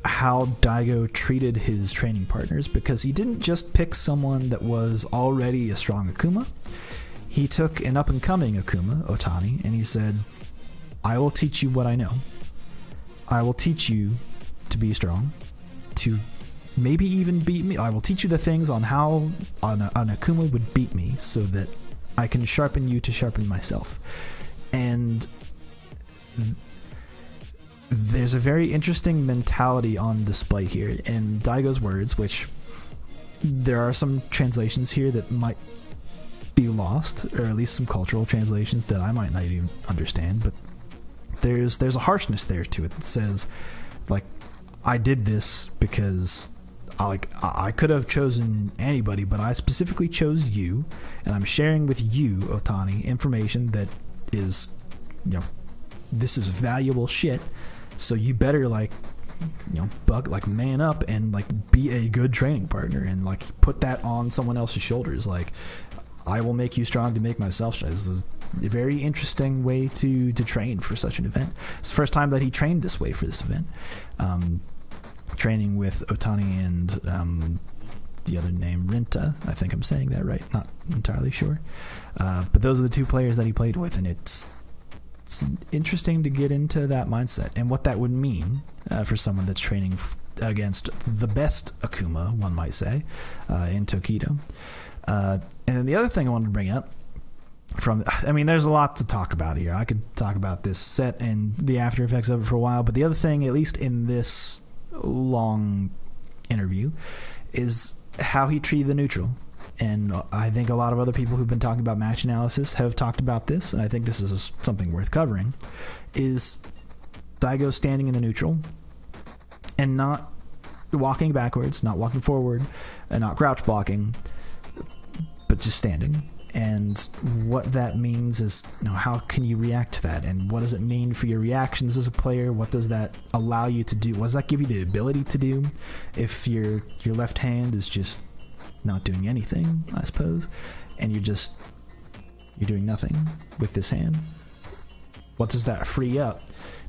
how Daigo treated his training partners, because he didn't just pick someone that was already a strong Akuma. He took an up-and-coming Akuma, Otani, and he said, I will teach you what I know. I will teach you to be strong, to maybe even beat me. I will teach you the things on how an Akuma would beat me, so that I can sharpen you to sharpen myself. And there's a very interesting mentality on display here in Daigo's words, which there are some translations here that might be lost, or at least some cultural translations that I might not even understand, but there's a harshness there to it that says, like, I did this because I could have chosen anybody, but I specifically chose you, and I'm sharing with you, Otani, information that is, you know, this is valuable shit, so you better, like, you know, man up and, like, be a good training partner, and, like, put that on someone else's shoulders. Like, I will make you strong to make myself strong. This is a very interesting way to train for such an event. It's the first time that he trained this way for this event. Training with Otani and the other name, Rinta. I think I'm saying that right. Not entirely sure. But those are the two players that he played with, and it's interesting to get into that mindset and what that would mean for someone that's training against the best Akuma, one might say, in Tokido. And then the other thing I wanted to bring up there's a lot to talk about here. I could talk about this set and the after effects of it for a while, but the other thing, at least in this long interview, is how he treated the neutral. And I think a lot of other people who've been talking about match analysis have talked about this, and I think this is something worth covering, is Daigo standing in the neutral and not walking backwards, not walking forward, and not crouch blocking, but just standing. And what that means is, you know, how can you react to that, and what does it mean for your reactions as a player? What does that allow you to do? What does that give you the ability to do if your left hand is just not doing anything, I suppose, and you're doing nothing with this hand? What does that free up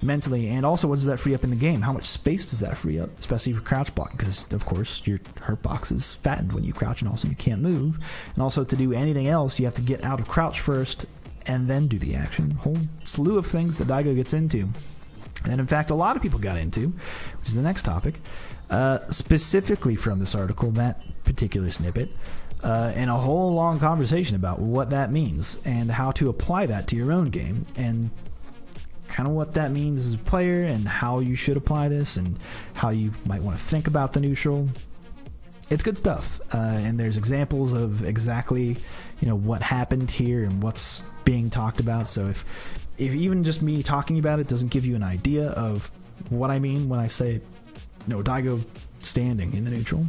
mentally, and also what does that free up in the game? How much space does that free up, especially for crouch blocking? Because of course your hurt box is fattened when you crouch, and also you can't move, and also to do anything else you have to get out of crouch first and then do the action. Whole slew of things that Daigo gets into, and in fact a lot of people got into, which is the next topic, specifically from this article, that particular snippet, and a whole long conversation about what that means and how to apply that to your own game. And kind of what that means as a player and how you should apply this and how you might want to think about the neutral. It's good stuff, and there's examples of exactly, what happened here and what's being talked about. So if even just me talking about it doesn't give you an idea of what I mean when I say, Daigo standing in the neutral,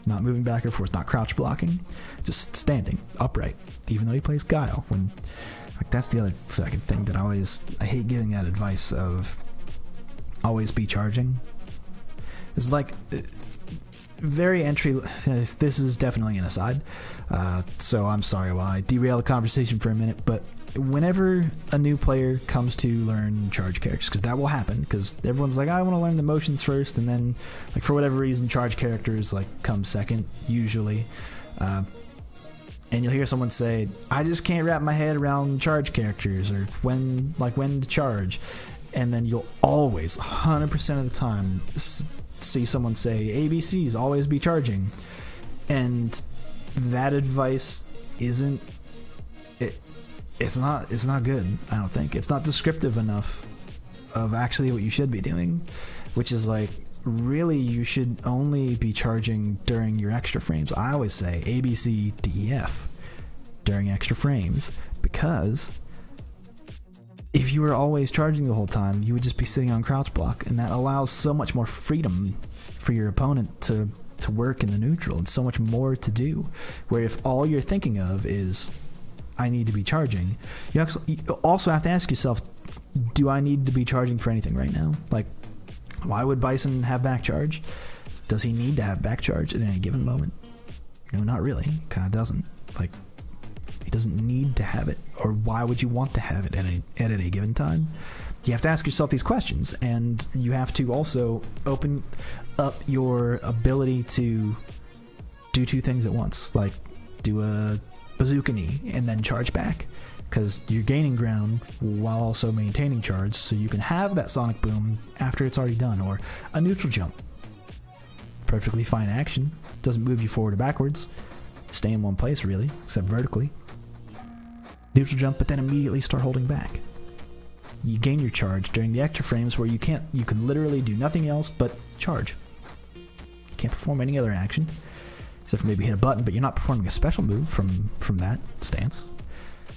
not moving back or forth, not crouch blocking, just standing upright, even though he plays Guile. That's the other second thing that I hate giving that advice of always be charging. It's like very entry. This is definitely an aside, so I'm sorry while I derail the conversation for a minute, but whenever a new player comes to learn charge characters, because that will happen, because everyone's like, I want to learn the motions first, and then for whatever reason charge characters come second usually, and you'll hear someone say, I just can't wrap my head around charge characters, or when to charge, and then you'll always 100% of the time see someone say ABCs always be charging, and that advice isn't it's not good. I don't think it's not descriptive enough of actually what you should be doing, which is really you should only be charging during your extra frames. I always say ABC DEF during extra frames, because if you were always charging the whole time, you would just be sitting on crouch block, and that allows so much more freedom for your opponent to work in the neutral, and so much more to do. Where if all you're thinking of is, I need to be charging, you also have to ask yourself, do I need to be charging for anything right now? Why would Bison have back charge? Does he need to have back charge at any given moment? No, not really. Kind of doesn't. He doesn't need to have it, or why would you want to have it at any given time? You have to ask yourself these questions, and you have to also open up your ability to do two things at once, do a bazooka knee and then charge back, because you're gaining ground while also maintaining charge, so you can have that sonic boom after it's already done. Or a neutral jump, perfectly fine action, doesn't move you forward or backwards, stay in one place really, except vertically. Neutral jump, but then immediately start holding back. You gain your charge during the extra frames where you can literally do nothing else but charge. You can't perform any other action except for maybe hit a button, but you're not performing a special move from that stance.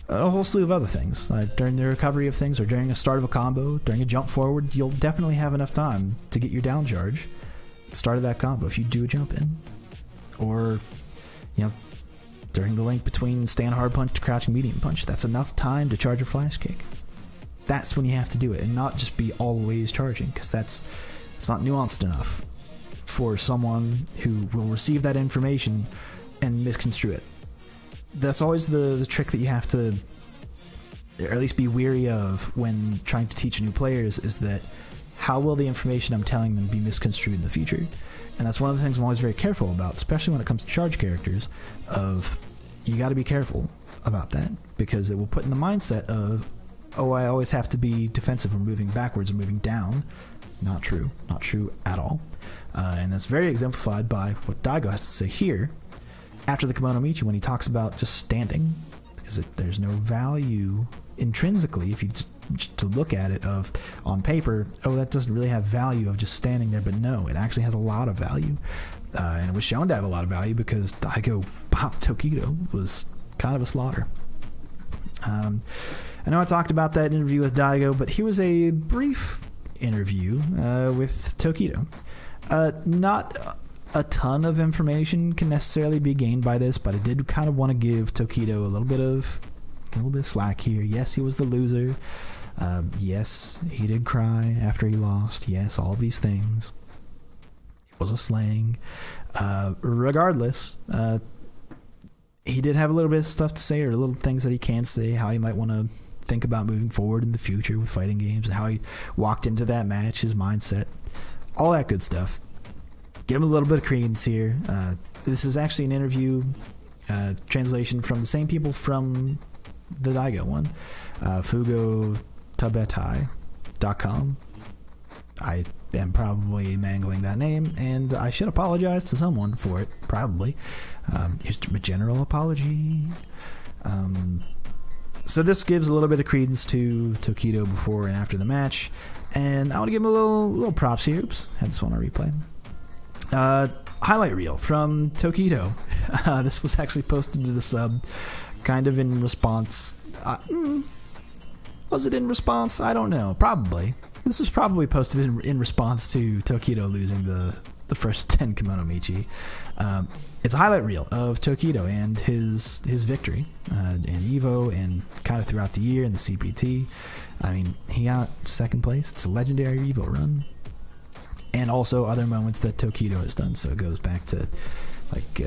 A whole slew of other things. During the recovery of things, or during a start of a combo, during a jump forward, you'll definitely have enough time to get your down charge at the start of that combo if you do a jump in. Or, during the link between stand hard punch to crouching medium punch, that's enough time to charge a flash kick. That's when you have to do it, and not just be always charging, because it's not nuanced enough for someone who will receive that information and misconstrue it. That's always the trick that you have to, or at least be weary of when trying to teach new players, is that how will the information I'm telling them be misconstrued in the future? And that's one of the things I'm always very careful about, especially when it comes to charge characters, of you got to be careful about that, because it will put in the mindset of, oh, I always have to be defensive or moving backwards or moving down. Not true. Not true at all. And that's very exemplified by what Daigo has to say here after the Kimono Michi, when he talks about just standing, because there's no value intrinsically, if you just to look at it of on paper, oh, that doesn't really have value of just standing there, but no, it actually has a lot of value, and it was shown to have a lot of value because Daigo popped Tokido was kind of a slaughter. I know I talked about that interview with Daigo, but here was a brief interview with Tokido. Not a ton of information can necessarily be gained by this, but I did kind of want to give Tokido a little bit of slack here. Yes, he was the loser. Yes, he did cry after he lost. Yes, all these things. It was a slang. Regardless, he did have a little bit of stuff to say, or little things that he can say, how he might want to think about moving forward in the future with fighting games, and how he walked into that match, his mindset, all that good stuff. Give him a little bit of credence here. This is actually an interview translation from the same people from the Daigo one, fugotabetai.com. I am probably mangling that name, and I should apologize to someone for it, probably. It's a general apology. So this gives a little bit of credence to Tokido before and after the match, and I want to give him a little props here. Oops, had this one on replay. Highlight reel from Tokido. This was actually posted to the sub, kind of in response. Was it in response? I don't know. Probably. This was probably posted in response to Tokido losing the first 10 Kimono Michi. It's a highlight reel of Tokido and his victory in Evo and kind of throughout the year in the CPT. I mean, he got second place. It's a legendary Evo run. And also other moments that Tokido has done. So it goes back to like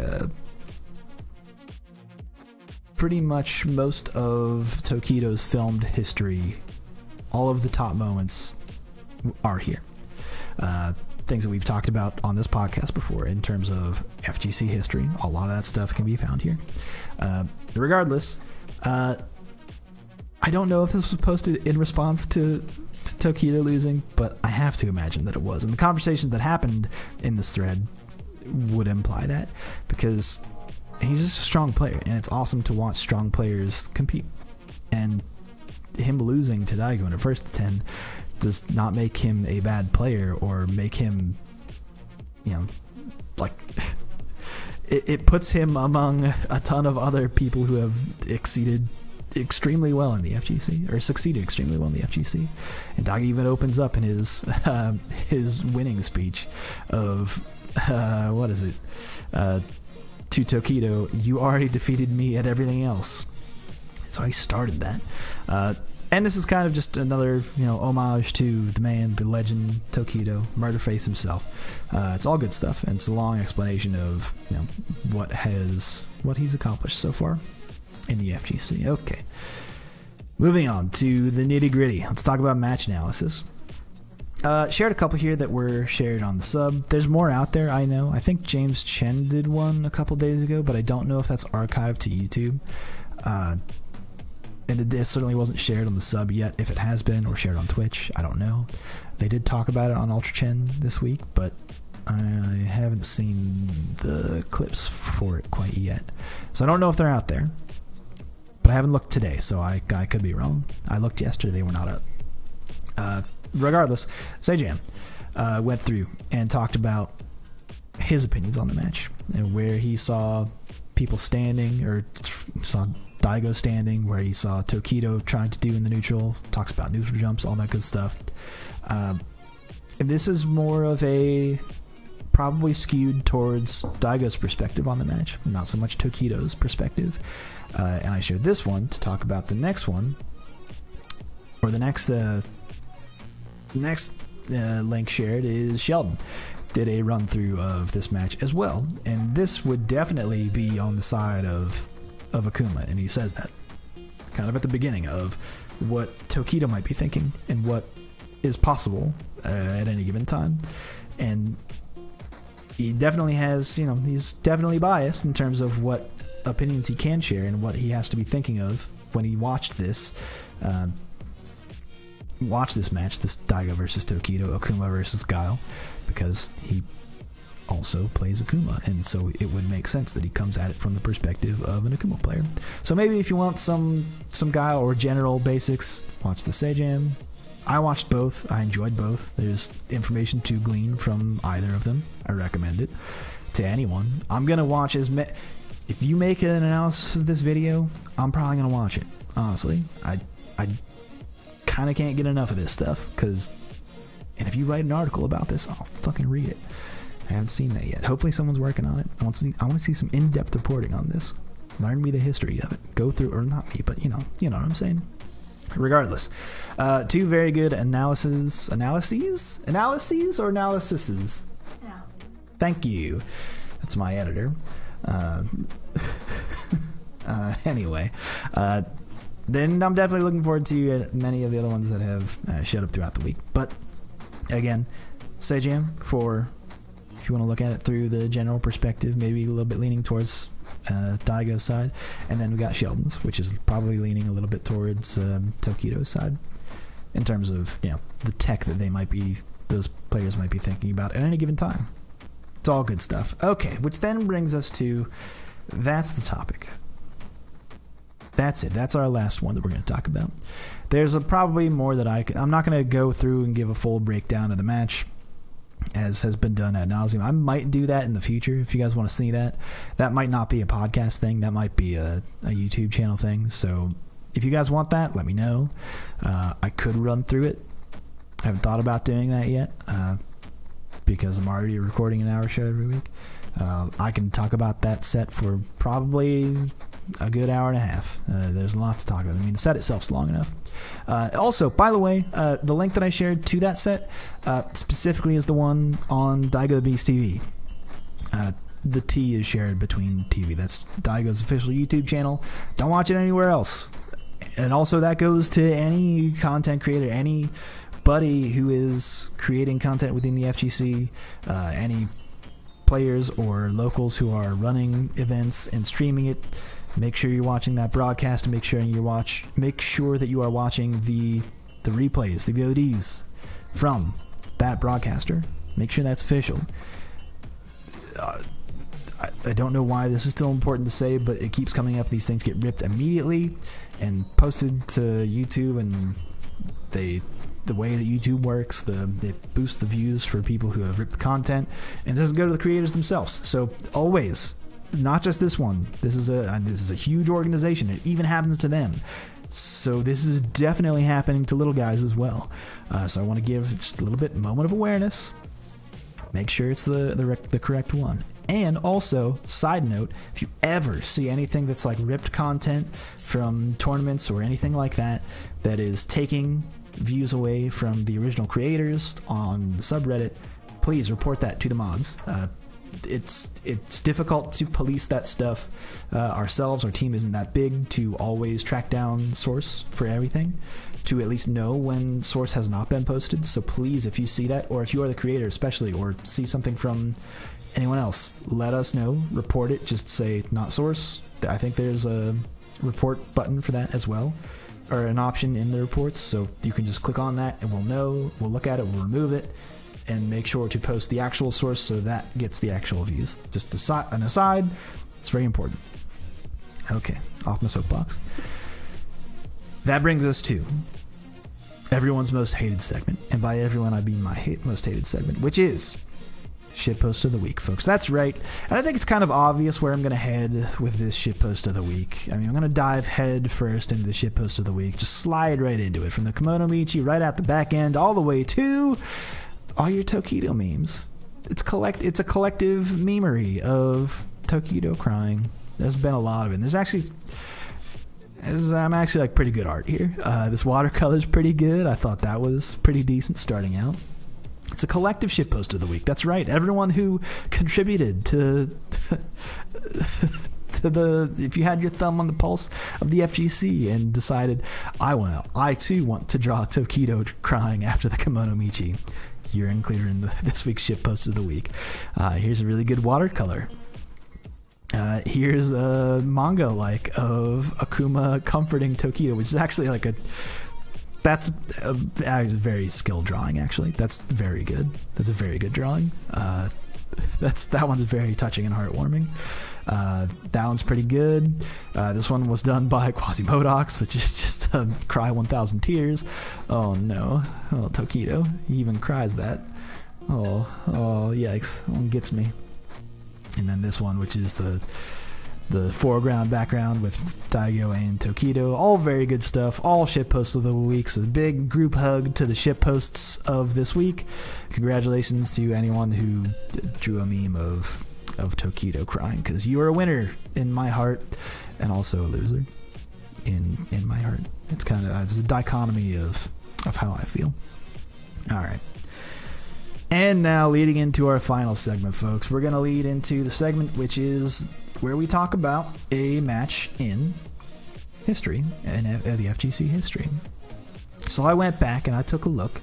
pretty much most of Tokido's filmed history. All of the top moments are here. Things that we've talked about on this podcast before in terms of FGC history. A lot of that stuff can be found here. Regardless, I don't know if this was posted in response to Tokido losing, but I have to imagine that it was. And the conversation that happened in this thread would imply that, because he's just a strong player, and it's awesome to watch strong players compete. And him losing to Daigo in a first to 10 does not make him a bad player or make him, like it puts him among a ton of other people who have exceeded extremely well in the FGC, or succeeded extremely well in the FGC. And Daigo even opens up in his winning speech of what is it, to Tokido, "You already defeated me at everything else." So he started that. And this is kind of just another, homage to the man, the legend, Tokido, Murderface himself. It's all good stuff, and it's a long explanation of what he's accomplished so far in the FGC. Okay, moving on to the nitty gritty. Let's talk about match analysis. Shared a couple here that were shared on the sub. There's more out there, I know. I think James Chen did one a couple days ago, but I don't know if that's archived to YouTube. And it certainly wasn't shared on the sub yet. If it has been, or shared on Twitch, I don't know. They did talk about it on Ultra Chen this week, but I haven't seen the clips for it quite yet. So I don't know if they're out there. But I haven't looked today, so I could be wrong. I looked yesterday, they were not up. Regardless, Sejam went through and talked about his opinions on the match, and where he saw people standing, or saw Daigo standing, where he saw Tokido trying to do in the neutral, talks about neutral jumps, all that good stuff. And this is more of a probably skewed towards Daigo's perspective on the match, not so much Tokido's perspective. And I shared this one to talk about the next one, or the next link shared is Sheldon did a run through of this match as well, and this would definitely be on the side of Akuma, and he says that kind of at the beginning of what Tokido might be thinking and what is possible at any given time. And he definitely has, he's definitely biased in terms of what opinions he can share and what he has to be thinking of when he watched this match, this Daigo versus Tokido, Akuma versus Guile, because he also plays Akuma, and so it would make sense that he comes at it from the perspective of an Akuma player. So maybe if you want some Guile or general basics, watch the Sejam. I watched both. I enjoyed both. There's information to glean from either of them. I recommend it to anyone. I'm gonna watch if you make an analysis of this video, I'm probably gonna watch it. Honestly, I kind of can't get enough of this stuff, and if you write an article about this, I'll fucking read it. I haven't seen that yet. Hopefully someone's working on it. I want to see some in-depth reporting on this. Learn me the history of it. Go through, or not me, but you know what I'm saying. Regardless, two very good analyses or analyses. Thank you. That's my editor. Anyway, then I'm definitely looking forward to many of the other ones that have showed up throughout the week. But again, Sejam, for if you want to look at it through the general perspective, maybe a little bit leaning towards Daigo's side, and then we got Sheldon's, which is probably leaning a little bit towards Tokido's side in terms of the tech that those players might be thinking about at any given time. It's all good stuff. Okay, which then brings us to that's the topic. that's it. That's our last one that we're going to talk about. There's probably more that I'm not going to go through and give a full breakdown of the match, as has been done ad nauseum. I might do that in the future if you guys want to see that. That might not be a podcast thing. That might be a YouTube channel thing. So if you guys want that, let me know. I could run through it. I haven't thought about doing that yet because I'm already recording an hour show every week. I can talk about that set for probably a good hour and a half. There's a lot to talk about. I mean, the set itself's long enough. Also, by the way, the link that I shared to that set specifically is the one on Daigo the Beast TV. The T is shared between TV. That's Daigo's official YouTube channel. Don't watch it anywhere else. And also that goes to any content creator, anybody who is creating content within the FGC, any players or locals who are running events and streaming it. Make sure you're watching that broadcast, and make sure that you are watching the replays, the VODs from that broadcaster. Make sure that's official. I don't know why this is still important to say, but it keeps coming up. These things get ripped immediately and posted to YouTube, and the way that YouTube works, it boosts the views for people who have ripped the content, and it doesn't go to the creators themselves. So always, not just this one. This is a huge organization. It even happens to them. So this is definitely happening to little guys as well. So I want to give just a little bit moment of awareness. Make sure it's the correct one. And also, side note, if you ever see anything that's like ripped content from tournaments or anything like that, that is taking views away from the original creators on the subreddit, please report that to the mods. It's difficult to police that stuff ourselves. Our team isn't that big to always track down source for everything, to at least know when source has not been posted. So please, if you see that, or if you are the creator especially, or see something from anyone else, let us know. Report it. Just say not source. I think there's a report button for that as well, or an option in the reports, so you can just click on that and we'll know, we'll look at it, we'll remove it, and make sure to post the actual source so that gets the actual views. Just an aside, it's very important. Okay, off my soapbox. That brings us to everyone's most hated segment, and by everyone I mean my most hated segment, which is Shitpost of the Week, folks. That's right. And I think it's kind of obvious where I'm going to head with this Shitpost of the Week. I mean, I'm going to dive head first into the Shitpost of the Week. Just slide right into it. From the Kimono Michi right out the back end all the way to all your Tokido memes. It's a collective memery of Tokido crying. There's been a lot of it. I'm actually like pretty good art here. This watercolor's pretty good. I thought that was pretty decent starting out. It's a collective shitpost of the week. That's right. Everyone who contributed to if you had your thumb on the pulse of the FGC and decided, I too want to draw Tokido crying after the Kimono Michi, you're included in this week's shitpost of the week. Here's a really good watercolor. Here's a manga of Akuma comforting Tokido, which is actually like that's a very skilled drawing, actually. That's very good. That's a very good drawing. That one's very touching and heartwarming. That one's pretty good. This one was done by Quasimodox, which is just cry 1,000 tears. Oh no. Oh, Tokido. He even cries that. Oh, yikes. That one gets me. And then this one, which is the foreground, background with Daigo and Tokido. All very good stuff. All shitposts of the week. So a big group hug to the shitposts of this week. Congratulations to anyone who drew a meme of Tokido crying, because you are a winner in my heart, and also a loser in my heart. It's a dichotomy of how I feel. All right. And now, leading into our final segment, folks, we're going to lead into the segment which is where we talk about a match in history, and the FGC history. So I went back and I took a look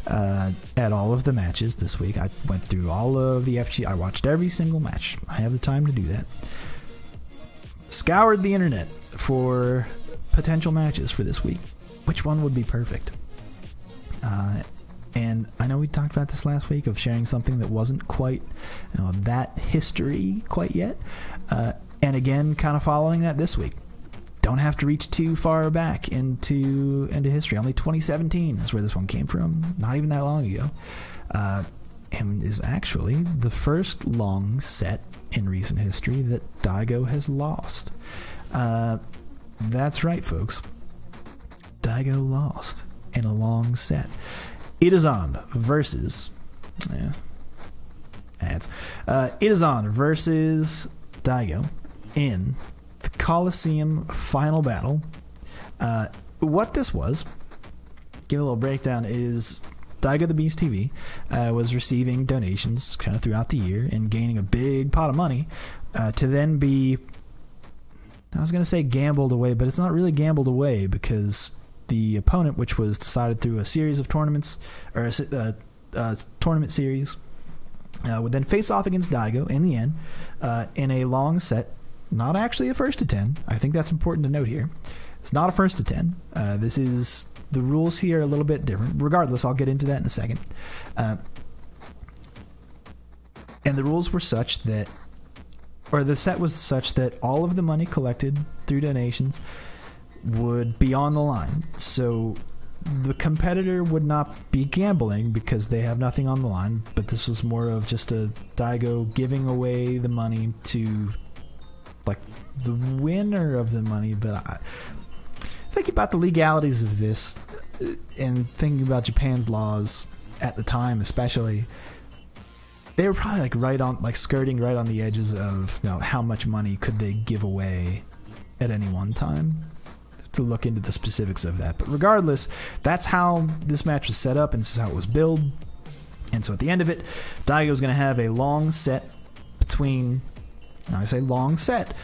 at all of the matches this week. I went through all of the FGC. I watched every single match. I have the time to do that. Scoured the internet for potential matches for this week. Which one would be perfect? And I know we talked about this last week of sharing something that wasn't quite that history quite yet. And again, kind of following that this week. don't have to reach too far back into history. Only 2017 is where this one came from. Not even that long ago. And is actually the first long set in recent history that Daigo has lost. That's right, folks. Daigo lost in a long set. Itazan versus... Itazan versus Daigo in the Coliseum final battle. What this was, give a little breakdown, is Daigo the Beast TV was receiving donations kind of throughout the year and gaining a big pot of money to then be, I was going to say gambled away, but it's not really gambled away, because the opponent, which was decided through a series of tournaments, or a tournament series, would then face off against Daigo in the end in a long set. Not actually a first to 10. I think that's important to note here. It's not a first to 10. This is... The rules here are a little bit different. Regardless, I'll get into that in a second. And the rules were such that... Or the set was such that all of the money collected through donations would be on the line. So the competitor would not be gambling because they have nothing on the line, but this was more of just a Daigo giving away the money to... like the winner of the money. But think about the legalities of this and thinking about Japan's laws at the time, especially, they were probably like right on, like skirting right on the edges of, you know, how much money could they give away at any one time, to look into the specifics of that. But regardless, that's how this match was set up, and this is how it was billed. And so at the end of it, Daigo's going to have a long set between... Now I say long set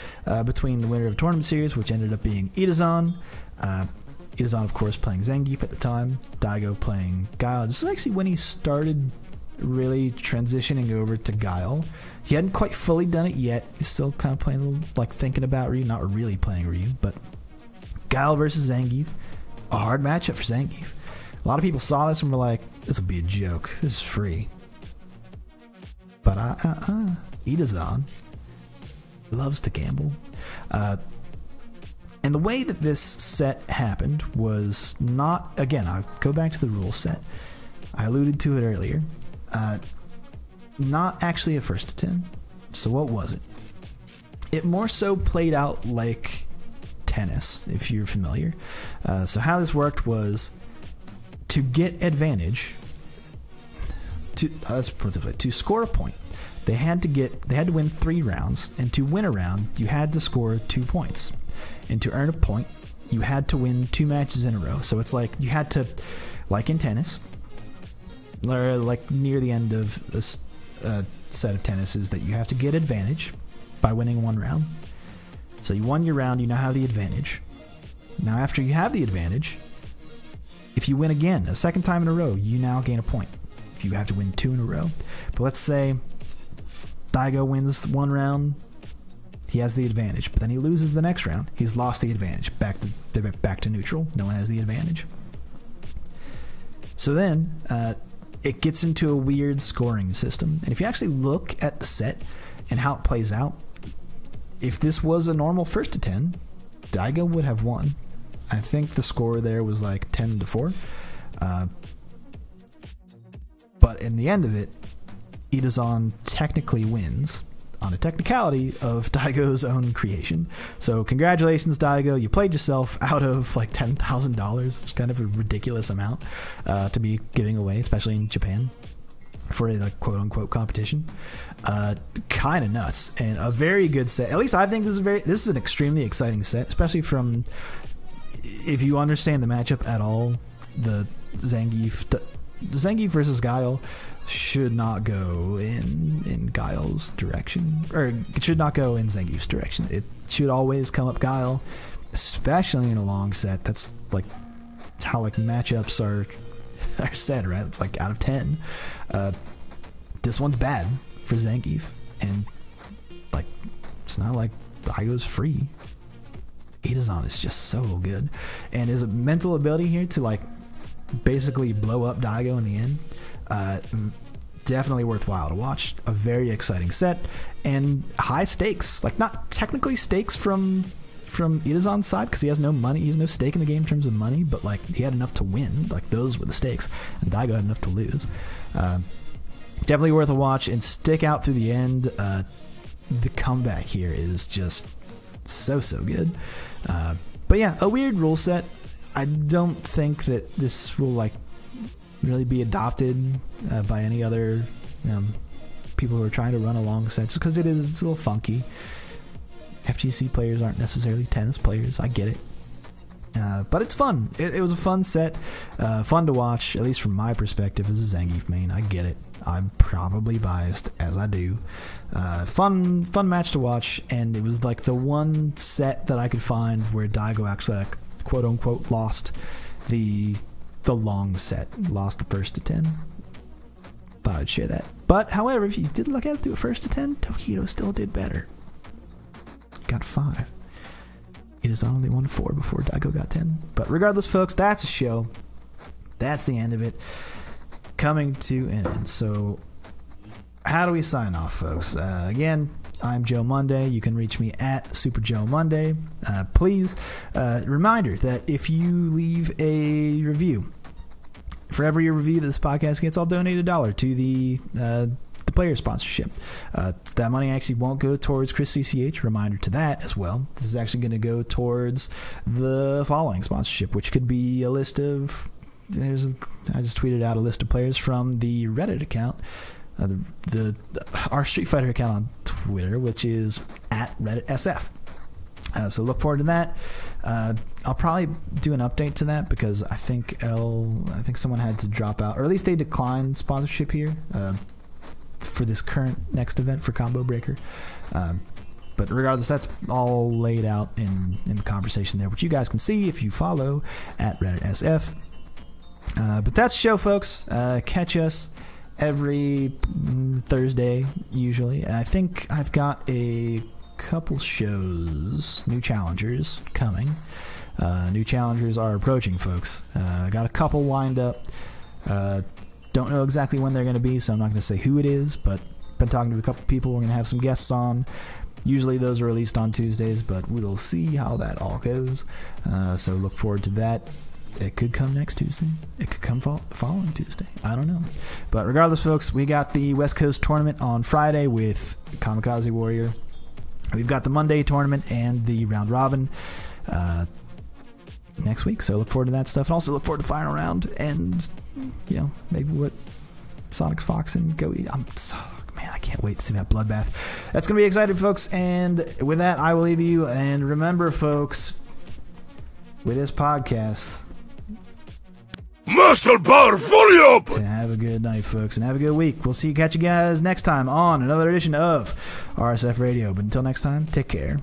between the winner of the tournament series, which ended up being Itazan. Itazan, of course, playing Zangief at the time. Daigo playing Guile. This is actually when he started really transitioning over to Guile. He hadn't quite fully done it yet. He's still kind of playing a little, like thinking about Ryu, not really playing Ryu, but Guile versus Zangief. A hard matchup for Zangief. A lot of people saw this and were like, this will be a joke. This is free. But Itazan loves to gamble. And the way that this set happened was not, again, I'll go back to the rule set. I alluded to it earlier. Not actually a first to 10. So what was it? It more so played out like tennis, if you're familiar. So how this worked was, to get advantage, to score a point, they had to win 3 rounds, and to win a round, you had to score 2 points. And to earn a point, you had to win 2 matches in a row. So it's like you had to, like in tennis, or like near the end of this set of tennis, is that you have to get advantage by winning 1 round. So you won your round, you now have the advantage. Now after you have the advantage, if you win again, a second time in a row, you now gain a point. If you have to win 2 in a row. But let's say Daigo wins 1 round, he has the advantage, but then he loses the next round. He's lost the advantage. Back to neutral. No one has the advantage. So then it gets into a weird scoring system. And if you actually look at the set and how it plays out, if this was a normal first to 10, Daigo would have won. I think the score there was like 10-4. But in the end of it, Itazan technically wins on a technicality of Daigo's own creation. So congratulations, Daigo. You played yourself out of like $10,000. It's kind of a ridiculous amount to be giving away, especially in Japan, for a like quote-unquote competition. Kind of nuts, and a very good set. At least I think this is an extremely exciting set, especially from, if you understand the matchup at all, the Zangief versus Guile should not go in Guile's direction, or it should not go in Zangief's direction. It should always come up Guile, especially in a long set. That's like how like matchups are said, right? It's like out of 10. This one's bad for Zangief, and like it's not like Daigo's free. Itazan is just so good, and his mental ability here to like basically blow up Daigo in the end, definitely worthwhile to watch. A very exciting set, and high stakes, like not technically stakes from from Itazan's side because he has no money. He has no stake in the game in terms of money, but like he had enough to win. Like those were the stakes, and Daigo had enough to lose. Definitely worth a watch, and stick out through the end. The comeback here is just so good. But yeah, a weird rule set. I don't think that this will like really be adopted by any other people who are trying to run along sets, because it's a little funky. FGC players aren't necessarily tennis players. I get it. But it's fun. It was a fun set. Fun to watch, at least from my perspective as a Zangief main. I get it. I'm probably biased, as I do. Fun match to watch, and it was like the one set that I could find where Daigo actually, like, quote unquote, lost the long set. Lost the first to 10. Thought I'd share that. But, however, if you did look at it through a first to 10, Tokido still did better. Got 5. It is only won 4 before Daigo got 10. But regardless, folks, that's a show. That's the end of it. Coming to an end. So, how do we sign off, folks? Again, I'm Joe Monday. You can reach me at Super Joe Monday. Please, reminder that if you leave a review, for every review that this podcast gets, I'll donate $1 to the player sponsorship. That money actually won't go towards Chris CCH. Reminder to that as well. This is actually going to go towards the following sponsorship, which could be a list of... I just tweeted out a list of players from the Reddit account, our Street Fighter account on Twitter, which is at RedditSF. So look forward to that. I'll probably do an update to that because I think someone had to drop out, or at least they declined sponsorship here for this current next event for Combo Breaker. But regardless, that's all laid out in the conversation there, which you guys can see if you follow at RedditSF. But that's the show, folks. Catch us every Thursday, usually. I think I've got a couple shows, new challengers coming. New challengers are approaching, folks. I got a couple lined up. Don't know exactly when they're going to be, so I'm not going to say who it is, but been talking to a couple people. We're going to have some guests on. Usually those are released on Tuesdays, but we'll see how that all goes. So look forward to that. It could come next Tuesday. It could come the following Tuesday. I don't know. But regardless, folks, we got the West Coast tournament on Friday with Kamikaze Warrior. We've got the Monday tournament and the round robin next week. So look forward to that stuff. And also look forward to final round and, maybe what Sonic Fox and Go Eat. Man, I can't wait to see that bloodbath. That's going to be exciting, folks. And with that, I will leave you. And remember, folks, with this podcast... Muscle power fully up! Have a good night, folks, and have a good week. Catch you guys next time on another edition of RSF Radio. But until next time, take care.